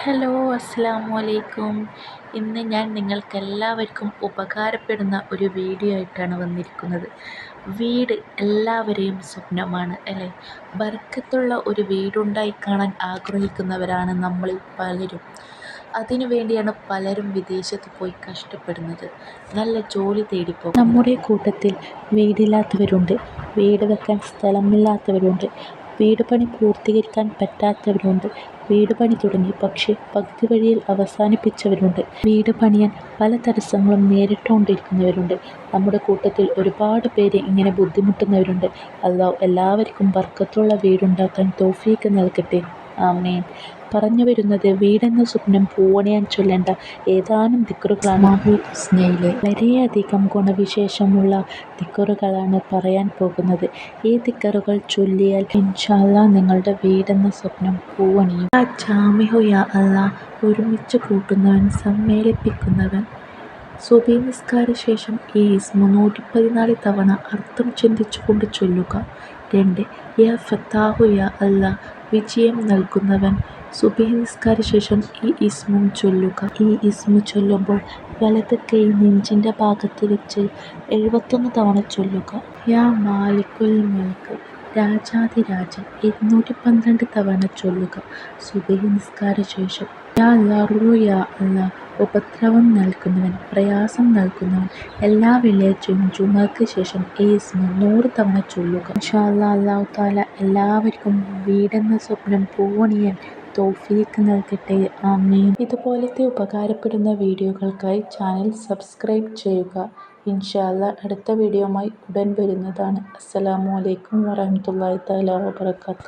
Hello അസ്സലാമു അലൈക്കും. ഇന്ന് ഞാൻ നിങ്ങൾക്കെല്ലാവർക്കും ഉപകാരപ്പെടുന്ന ഒരു വീഡിയോ ആയിട്ടാണ് വന്നിരിക്കുന്നത്. വീട് എല്ലാവരെയും സ്വപ്നമാണ് അല്ലേ? ബർക്കത്തുള്ള ഒരു വീടുണ്ടായി കാണാൻ ആഗ്രഹിക്കുന്നവരാണ് നമ്മളിൽ പലരും. അതിനു വേണ്ടിയാണ് പലരും വിദേശത്ത് പോയി കഷ്ടപ്പെടുന്നത്, നല്ല ജോലി തേടിപ്പോകും. നമ്മുടെ കൂട്ടത്തിൽ വീടില്ലാത്തവരുണ്ട്, വീട് വെക്കാൻ സ്ഥലമില്ലാത്തവരുണ്ട്, വീട് പണി പൂർത്തീകരിക്കാൻ പറ്റാത്തവരുണ്ട്, വീട് പണി തുടങ്ങി പക്ഷേ പകുതി വഴിയിൽ അവസാനിപ്പിച്ചവരുണ്ട്, വീട് പണിയാൻ പല തടസ്സങ്ങളും നേരിട്ടുകൊണ്ടിരിക്കുന്നവരുണ്ട്. നമ്മുടെ കൂട്ടത്തിൽ ഒരുപാട് പേര് ഇങ്ങനെ ബുദ്ധിമുട്ടുന്നവരുണ്ട്. അല്ലാഹു എല്ലാവർക്കും ബർക്കത്തുള്ള വീടുണ്ടാക്കാൻ തൗഫീഖ് നൽകട്ടെ. ആമീൻ. പറഞ്ഞു വരുന്നത്, വീടെന്ന സ്വപ്നം പൂവണിയാൻ ചൊല്ലേണ്ട ഏതാനും ദിക്റുകളാണ്. അസ്മാഉൽ ഹുസ്നയിലെ വളരെയധികം ഗുണവിശേഷമുള്ള ദിക്റുകളാണ് പറയാൻ പോകുന്നത്. ഈ ദിക്റുകൾ ചൊല്ലിയാൽ ഇൻഷാ അല്ലാഹ് നിങ്ങളുടെ വീടെന്ന സ്വപ്നം പൂവണിയും. യാ ജാമിഉ യാ അല്ലാഹ്, ഒരുമിച്ച് കൂട്ടുന്നവൻ, സമ്മേളിപ്പിക്കുന്നവൻ. സുബ്ഹി നിസ്കാര ശേഷം ഈ ഇസ്മു 114 തവണ അർത്ഥം ചിന്തിച്ചുകൊണ്ട് ചൊല്ലുക. 2. യാ ഫത്താഹു യാ അല്ലാഹ്, വിജയം നൽകുന്നവൻ. സുബ്ഹി നിസ്കാര ശേഷം ഈ ഇസ്മും ചൊല്ലുക. ഈ ഇസ്മു ചൊല്ലുമ്പോൾ വലത് കൈ നെഞ്ചിൻ്റെ ഭാഗത്ത് വെച്ച് 71 തവണ ചൊല്ലുക. യാ മാലിക്കുൽ മുൽക്ക്, രാജാധിരാജൻ, 212 തവണ ചൊല്ലുക. സുബ്ഹി നിസ്കാര ശേഷം യാ ലറു യാ അല്ലാഹ്, ഉപദ്രവം നൽകുന്നവൻ, പ്രയാസം നൽകുന്നവൻ. എല്ലാ വെള്ളിയാഴ്ചയും ജുമുഅക്ക് ശേഷം ഈ ഇസ്മു 100 തവണ ചൊല്ലുക. ഇൻഷാ അല്ലാഹ് അല്ലാഹു തആല എല്ലാവർക്കും വീടെന്ന സ്വപ്നം പൂവണിയാൻ തൗഫീഖ് നൽകട്ടെ. ആമീൻ. ഇതുപോലത്തെ ഉപകാരപ്പെടുന്ന വീഡിയോകൾക്കായി ചാനൽ സബ്സ്ക്രൈബ് ചെയ്യുക. ഇൻഷാ അല്ലാഹ് അടുത്ത വീഡിയോയുമായി ഉടൻ വരുന്നതാണ്. അസ്സലാമു അലൈക്കും വറഹ്മത്തുള്ളാഹി തആല വബറകാതുഹു.